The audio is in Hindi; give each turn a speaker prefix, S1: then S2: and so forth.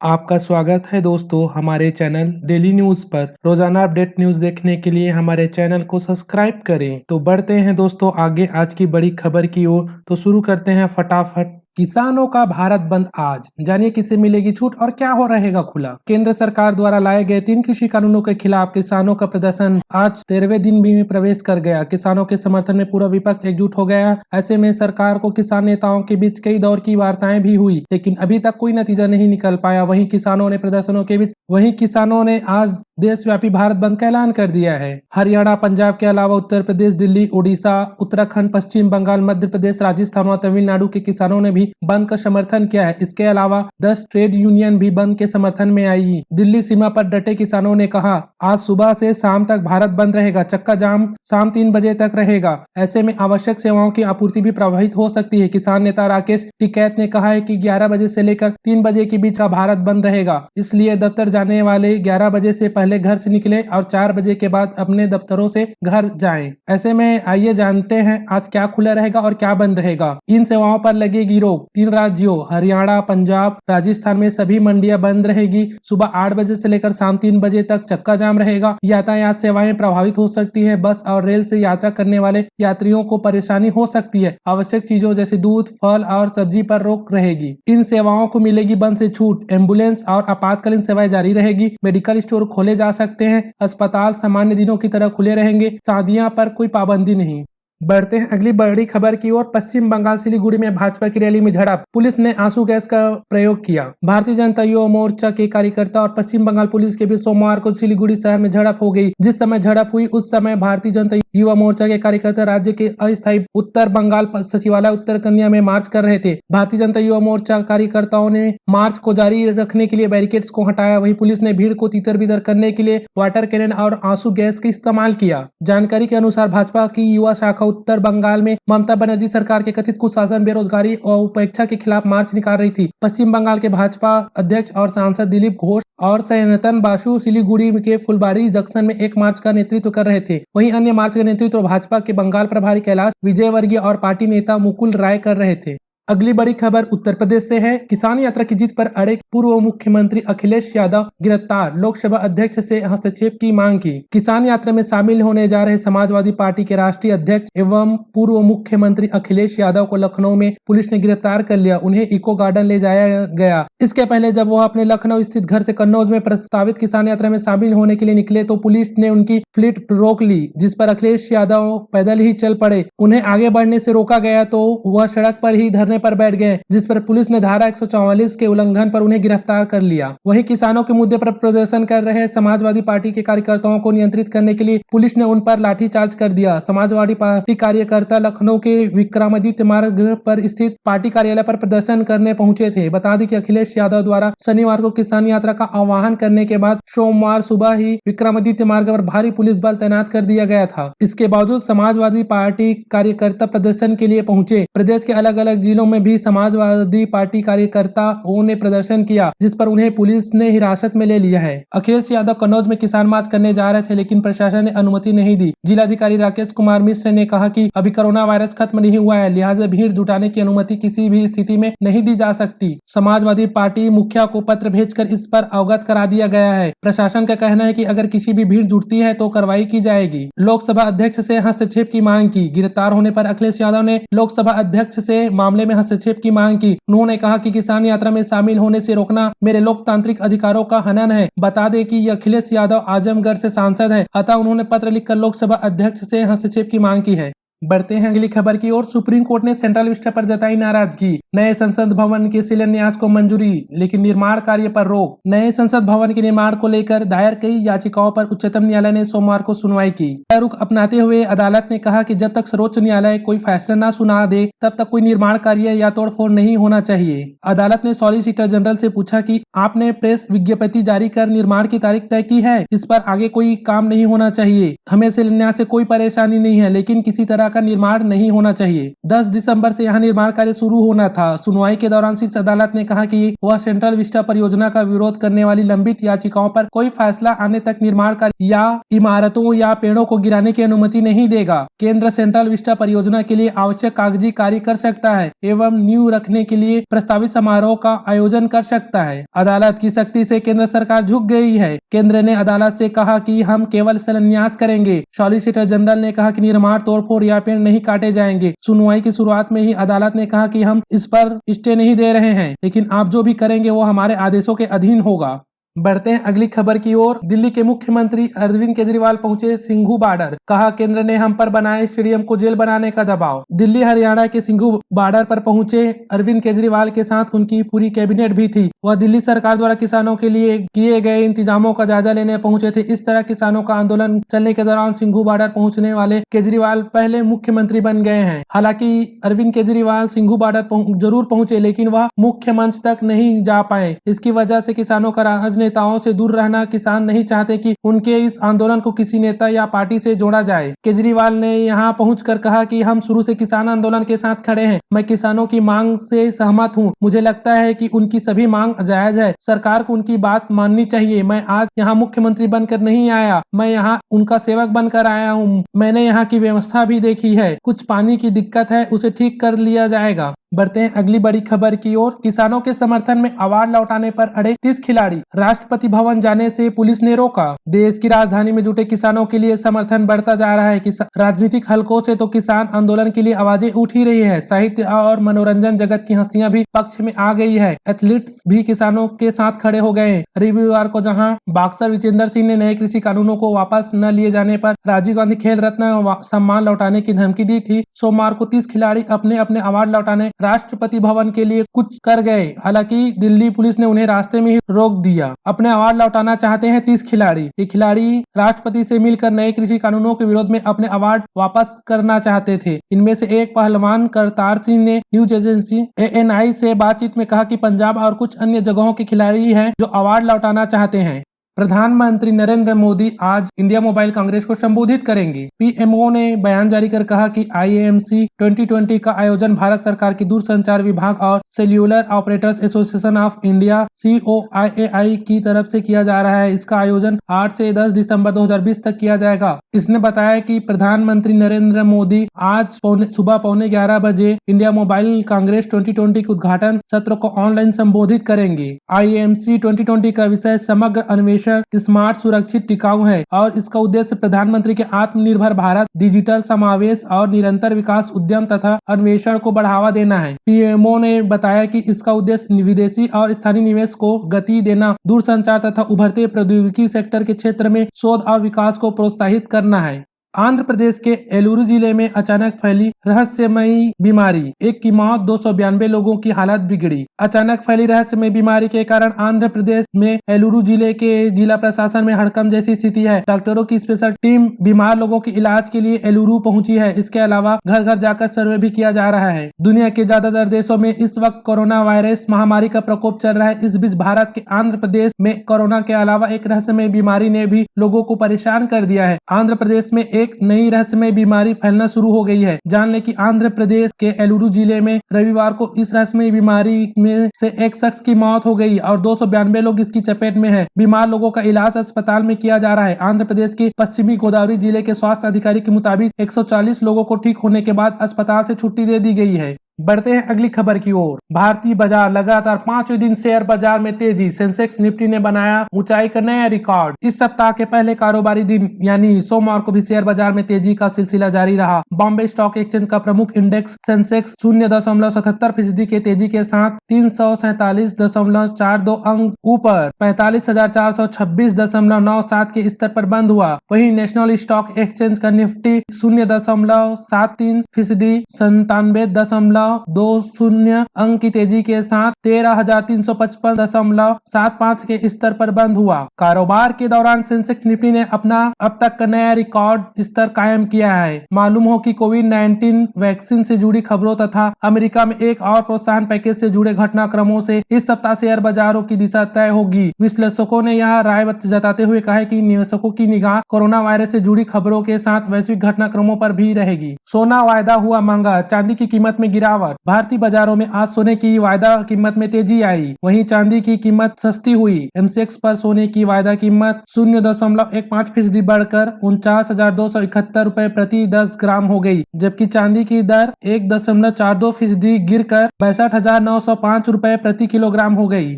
S1: आपका स्वागत है दोस्तों हमारे चैनल डेली न्यूज पर। रोजाना अपडेट न्यूज देखने के लिए हमारे चैनल को सब्सक्राइब करें। तो बढ़ते हैं दोस्तों आगे आज की बड़ी खबर की ओर। तो शुरू करते हैं फटाफट। किसानों का भारत बंद आज, जानिए किसे मिलेगी छूट और क्या हो रहेगा खुला। केंद्र सरकार द्वारा लाए गए 3 कृषि कानूनों के खिलाफ किसानों का प्रदर्शन आज 13वें दिन भी प्रवेश कर गया। किसानों के समर्थन में पूरा विपक्ष एकजुट हो गया। ऐसे में सरकार को किसान नेताओं के बीच कई दौर की वार्ताएं भी हुई, लेकिन अभी तक कोई नतीजा नहीं निकल पाया। वहीं किसानों ने आज देशव्यापी भारत बंद का ऐलान कर दिया है। हरियाणा, पंजाब के अलावा उत्तर प्रदेश, दिल्ली, उड़ीसा, उत्तराखंड, पश्चिम बंगाल, मध्य प्रदेश, राजस्थान और तमिलनाडु के किसानों ने भी बंद का समर्थन किया है। इसके अलावा 10 ट्रेड यूनियन भी बंद के समर्थन में आई। दिल्ली सीमा पर डटे किसानों ने कहा, आज सुबह से शाम तक भारत बंद रहेगा। चक्का जाम शाम 3 बजे तक रहेगा। ऐसे में आवश्यक सेवाओं की आपूर्ति भी प्रभावित हो सकती है। किसान नेता राकेश टिकैत ने कहा है कि 11 बजे से लेकर 3 बजे के बीच का भारत बंद रहेगा। इसलिए दफ्तर जाने वाले 11 बजे से पहले घर से निकले और 4 बजे के बाद अपने दफ्तरों से घर जाएं। ऐसे में आइए जानते हैं आज क्या खुला रहेगा और क्या बंद रहेगा। इन सेवाओं पर लगेगी रोक। 3 राज्यों हरियाणा, पंजाब, राजस्थान में सभी मंडियां बंद रहेगी। सुबह 8 बजे से लेकर शाम 3 बजे तक चक्का जाम रहेगा। यातायात सेवाएं प्रभावित हो सकती है। बस और रेल से यात्रा करने वाले यात्रियों को परेशानी हो सकती है। आवश्यक चीजों जैसे दूध, फल और सब्जी पर रोक रहेगी। इन सेवाओं को मिलेगी बंद से छूट। एम्बुलेंस और आपातकालीन सेवाएं जारी रहेगी। मेडिकल स्टोर खोले जा सकते हैं। अस्पताल सामान्य दिनों की तरह खुले रहेंगे। शादियां पर कोई पाबंदी नहीं। बढ़ते हैं अगली बड़ी खबर की ओर। पश्चिम बंगाल सिलीगुड़ी में भाजपा की रैली में झड़प, पुलिस ने आंसू गैस का प्रयोग किया। भारतीय जनता युवा मोर्चा के कार्यकर्ता और पश्चिम बंगाल पुलिस के बीच सोमवार को सिलीगुड़ी शहर में झड़प हो गई। जिस समय झड़प हुई उस समय भारतीय जनता युवा मोर्चा के कार्यकर्ता राज्य के अस्थायी उत्तर बंगाल सचिवालय उत्तर कन्या में मार्च कर रहे थे। भारतीय जनता युवा मोर्चा कार्यकर्ताओं ने मार्च को जारी रखने के लिए बैरिकेड्स को हटाया। वहीं पुलिस ने भीड़ को तितर बितर करने के लिए वाटर कैनन और आंसू गैस का इस्तेमाल किया। जानकारी के अनुसार भाजपा की युवा शाखा उत्तर बंगाल में ममता बनर्जी सरकार के कथित कुशासन, बेरोजगारी और उपेक्षा के खिलाफ मार्च निकाल रही थी। पश्चिम बंगाल के भाजपा अध्यक्ष और सांसद दिलीप घोष और सनातन बासु सिलीगुड़ी के फुलबाड़ी जंक्शन में एक मार्च का नेतृत्व कर रहे थे। वहीं अन्य मार्च का नेतृत्व भाजपा के बंगाल प्रभारी कैलाश विजयवर्गीय और पार्टी नेता मुकुल राय कर रहे थे। अगली बड़ी खबर उत्तर प्रदेश से है। किसान यात्रा की जीत पर अड़े पूर्व मुख्यमंत्री अखिलेश यादव गिरफ्तार, लोकसभा अध्यक्ष से हस्तक्षेप की मांग की। किसान यात्रा में शामिल होने जा रहे समाजवादी पार्टी के राष्ट्रीय अध्यक्ष एवं पूर्व मुख्यमंत्री अखिलेश यादव को लखनऊ में पुलिस ने गिरफ्तार कर लिया। उन्हें इको गार्डन ले जाया गया। इसके पहले जब वह अपने लखनऊ स्थित घर से कन्नौज में प्रस्तावित किसान यात्रा में शामिल होने के लिए निकले तो पुलिस ने उनकी फ्लीट रोक ली, जिस पर अखिलेश यादव पैदल ही चल पड़े। उन्हें आगे बढ़ने से रोका गया तो वह सड़क पर ही धरने पर बैठ गए, जिस पर पुलिस ने धारा 144 के उल्लंघन पर उन्हें गिरफ्तार कर लिया। वहीं किसानों के मुद्दे पर प्रदर्शन कर रहे समाजवादी पार्टी के कार्यकर्ताओं को नियंत्रित करने के लिए पुलिस ने उन पर लाठीचार्ज कर दिया। समाजवादी पार्टी कार्यकर्ता लखनऊ के विक्रमादित्य मार्ग पर स्थित पार्टी कार्यालय पर प्रदर्शन करने पहुंचे थे। बता दें कि अखिलेश यादव द्वारा शनिवार को किसान यात्रा का आह्वान करने के बाद सोमवार सुबह ही विक्रमादित्य मार्ग पर भारी पुलिस बल तैनात कर दिया गया था। इसके बावजूद समाजवादी पार्टी कार्यकर्ता प्रदर्शन के लिए पहुंचे। प्रदेश के अलग अलग जिलों में भी समाजवादी पार्टी कार्यकर्ताओं ने प्रदर्शन किया, जिस पर उन्हें पुलिस ने हिरासत में ले लिया है। अखिलेश यादव कन्नौज में किसान मार्च करने जा रहे थे, लेकिन प्रशासन ने अनुमति नहीं दी। जिलाधिकारी राकेश कुमार मिश्र ने कहा कि अभी कोरोना वायरस खत्म नहीं हुआ है, लिहाजा भीड़ जुटाने की अनुमति किसी भी स्थिति में नहीं दी जा सकती। समाजवादी पार्टी मुखिया को पत्र भेजकर इस पर अवगत करा दिया गया है। प्रशासन का कहना है कि अगर किसी भी भीड़ जुटती है तो कार्रवाई की जाएगी। लोकसभा अध्यक्ष से हस्तक्षेप की मांग की। गिरफ्तार होने पर अखिलेश यादव ने लोकसभा अध्यक्ष से मामले में हस्तक्षेप की मांग की। उन्होंने कहा कि किसान यात्रा में शामिल होने से रोकना मेरे लोकतांत्रिक अधिकारों का हनन है। बता दें कि अखिलेश यादव आजमगढ़ से सांसद है, अतः उन्होंने पत्र लिखकर लोकसभा अध्यक्ष से हस्तक्षेप की मांग की है। बढ़ते हैं अगली खबर की ओर। सुप्रीम कोर्ट ने सेंट्रल विस्टा पर जताई नाराजगी। नए संसद भवन के शिलान्यास को मंजूरी, लेकिन निर्माण कार्य पर रोक। नए संसद भवन के निर्माण को लेकर दायर कई याचिकाओं पर उच्चतम न्यायालय ने सोमवार को सुनवाई की। रुख अपनाते हुए अदालत ने कहा कि जब तक सर्वोच्च न्यायालय कोई फैसला न सुना दे तब तक कोई निर्माण कार्य या तोड़फोड़ नहीं होना चाहिए। अदालत ने सॉलिसिटर जनरल से पूछा कि आपने प्रेस विज्ञप्ति जारी कर निर्माण की तारीख तय की है, इस पर आगे कोई काम नहीं होना चाहिए। हमें शिलान्यास से कोई परेशानी नहीं है, लेकिन किसी तरह का निर्माण नहीं होना चाहिए। 10 दिसंबर से यहाँ निर्माण कार्य शुरू होना था। सुनवाई के दौरान शीर्ष अदालत ने कहा कि वह सेंट्रल विस्टा परियोजना का विरोध करने वाली लंबित याचिकाओं पर कोई फैसला आने तक निर्माण कार्य या इमारतों या पेड़ों को गिराने की अनुमति नहीं देगा। केंद्र सेंट्रल विस्टा परियोजना के लिए आवश्यक कागजी कार्य कर सकता है एवं नींव रखने के लिए प्रस्तावित समारोह का आयोजन कर सकता है। अदालत की सख्ती से केंद्र सरकार झुक गई है। केंद्र ने अदालत से कहा कि हम केवल शिलान्यास करेंगे। सॉलिसिटर जनरल ने कहा कि निर्माण, तोड़फोड़ या पेड़ नहीं काटे जाएंगे। सुनवाई की शुरुआत में ही अदालत ने कहा कि हम इस पर स्टे नहीं दे रहे हैं, लेकिन आप जो भी करेंगे वो हमारे आदेशों के अधीन होगा। बढ़ते हैं अगली खबर की ओर। दिल्ली के मुख्यमंत्री अरविंद केजरीवाल पहुंचे सिंघू बॉर्डर। कहा केंद्र ने हम पर बनाए स्टेडियम को जेल बनाने का दबाव। दिल्ली हरियाणा के सिंघू बॉर्डर पर पहुंचे अरविंद केजरीवाल के साथ उनकी पूरी कैबिनेट भी थी। वह दिल्ली सरकार द्वारा किसानों के लिए किए गए इंतजामों का जायजा लेने पहुंचे थे। इस तरह किसानों का आंदोलन चलने के दौरान सिंघू बॉर्डर पहुंचने वाले केजरीवाल पहले मुख्यमंत्री बन गए हैं। हालांकि अरविंद केजरीवाल सिंघू बॉर्डर जरूर पहुंचे, लेकिन वह मुख्य मंच तक नहीं जा पाए। इसकी वजह से किसानों का नेताओं से दूर रहना। किसान नहीं चाहते कि उनके इस आंदोलन को किसी नेता या पार्टी से जोड़ा जाए। केजरीवाल ने यहां पहुंचकर कहा कि हम शुरू से किसान आंदोलन के साथ खड़े हैं। मैं किसानों की मांग से सहमत हूं। मुझे लगता है कि उनकी सभी मांग जायज है। सरकार को उनकी बात माननी चाहिए। मैं आज यहां मुख्यमंत्री बनकर नहीं आया, मैं यहां उनका सेवक बनकर आया हूं। मैंने यहां की व्यवस्था भी देखी है। कुछ पानी की दिक्कत है, उसे ठीक कर लिया जाएगा। बढ़ते हैं अगली बड़ी खबर की ओर। किसानों के समर्थन में अवार्ड लौटाने पर अड़े 30 खिलाड़ी। राष्ट्रपति भवन जाने से पुलिस ने रोका। देश की राजधानी में जुटे किसानों के लिए समर्थन बढ़ता जा रहा है। राजनीतिक हलकों से तो किसान आंदोलन के लिए आवाजें उठ ही रही है। साहित्य और मनोरंजन जगत की हस्तियां भी पक्ष में आ गई है। एथलीट्स भी किसानों के साथ खड़े हो गए हैं। रविवार को जहां बॉक्सर विजेंदर सिंह ने नए कृषि कानूनों को वापस न लिए जाने पर राजीव गांधी खेल रत्न सम्मान लौटाने की धमकी दी थी, सोमवार को 30 खिलाड़ी अपने अपने अवार्ड लौटाने राष्ट्रपति भवन के लिए कुछ कर गए। हालांकि दिल्ली पुलिस ने उन्हें रास्ते में ही रोक दिया। अपने अवार्ड लौटाना चाहते हैं 30 खिलाड़ी। ये खिलाड़ी राष्ट्रपति से मिलकर नए कृषि कानूनों के विरोध में अपने अवार्ड वापस करना चाहते थे। इनमें से एक पहलवान करतार सिंह ने न्यूज एजेंसी ANI से बातचीत में कहा कि पंजाब और कुछ अन्य जगहों के खिलाड़ी हैं जो अवार्ड लौटाना चाहते हैं। प्रधानमंत्री नरेंद्र मोदी आज इंडिया मोबाइल कांग्रेस को संबोधित करेंगे। PMO ने बयान जारी कर कहा कि IAMC 2020 का आयोजन भारत सरकार की दूरसंचार विभाग और cellular operators association of India COIAI की तरफ से किया जा रहा है। इसका आयोजन 8 से 10 दिसंबर 2020 तक किया जाएगा। इसने बताया कि प्रधानमंत्री नरेंद्र मोदी आज सुबह 11:15 बजे इंडिया मोबाइल कांग्रेस 2020 के उद्घाटन सत्र को ऑनलाइन संबोधित करेंगे। IAMC 2020 का विषय समग्र अन्वेषण, स्मार्ट, सुरक्षित, टिकाऊ है और इसका उद्देश्य प्रधानमंत्री के आत्मनिर्भर भारत, डिजिटल समावेश और निरंतर विकास उद्यम तथा अन्वेषण को बढ़ावा देना है। PMO ने बताया कि इसका उद्देश्य विदेशी और स्थानीय निवेश को गति देना, दूरसंचार तथा उभरते प्रौद्योगिकी सेक्टर के क्षेत्र में शोध और विकास को प्रोत्साहित करना है। आंध्र प्रदेश के एलुरु जिले में अचानक फैली रहस्यमयी बीमारी, एक की मौत, 292 लोगों की हालत बिगड़ी। अचानक फैली रहस्यमयी बीमारी के कारण आंध्र प्रदेश में एलुरु जिले के जिला प्रशासन में हड़कंप जैसी स्थिति है। डॉक्टरों की स्पेशल टीम बीमार लोगों के इलाज के लिए एलुरु पहुंची है। इसके अलावा घर घर जाकर सर्वे भी किया जा रहा है। दुनिया के ज्यादातर देशों में इस वक्त कोरोना वायरस महामारी का प्रकोप चल रहा है। इस बीच भारत के आंध्र प्रदेश में कोरोना के अलावा एक रहस्यमयी बीमारी ने भी लोगों को परेशान कर दिया है। आंध्र प्रदेश में एक नई रहस्यमय बीमारी फैलना शुरू हो गई है। जान लें कि आंध्र प्रदेश के एलुरु जिले में रविवार को इस रहस्यमय बीमारी में से एक शख्स की मौत हो गई और 292 लोग इसकी चपेट में हैं। बीमार लोगों का इलाज अस्पताल में किया जा रहा है। आंध्र प्रदेश के पश्चिमी गोदावरी जिले के स्वास्थ्य अधिकारी के मुताबिक 140 लोगों को ठीक होने के बाद अस्पताल से छुट्टी दे दी गई है। बढ़ते हैं अगली खबर की ओर। भारतीय बाजार लगातार 5वें दिन शेयर बाजार में तेजी। सेंसेक्स निफ्टी ने बनाया ऊंचाई का नया रिकॉर्ड। इस सप्ताह के पहले कारोबारी दिन यानी सोमवार को भी शेयर बाजार में तेजी का सिलसिला जारी रहा। बॉम्बे स्टॉक एक्सचेंज का प्रमुख इंडेक्स सेंसेक्स 0.77% के तेजी के साथ 347.42 अंक ऊपर 45,426.97 के स्तर पर बंद हुआ। वहीं नेशनल स्टॉक एक्सचेंज का निफ्टी 0.73% 97 0.20 अंक की तेजी के साथ 13,355.75 के स्तर पर बंद हुआ। कारोबार के दौरान सेंसेक्स निफ्टी ने अपना अब तक का नया रिकॉर्ड स्तर कायम किया है। मालूम हो कि कोविड-19 वैक्सीन से जुड़ी खबरों तथा अमेरिका में एक और प्रोत्साहन पैकेज से जुड़े घटनाक्रमों से इस सप्ताह शेयर बाजारों की दिशा तय होगी। विश्लेषकों ने यह राय जताते हुए कहा है कि निवेशकों की निगाह कोरोना वायरस से जुड़ी खबरों के साथ वैश्विक घटनाक्रमों पर भी रहेगी। सोना वायदा हुआ महंगा, चांदी की कीमत में गिरावट। भारतीय बाजारों में आज सोने की वायदा कीमत में तेजी आई, वहीं चांदी की कीमत सस्ती हुई। एमसीएक्स पर सोने की वायदा कीमत 0.15% बढ़कर 49,271 रुपए प्रति 10 ग्राम हो गई, जबकि चांदी की दर 1.42% गिरकर 62,905 रुपए प्रति किलोग्राम हो गई।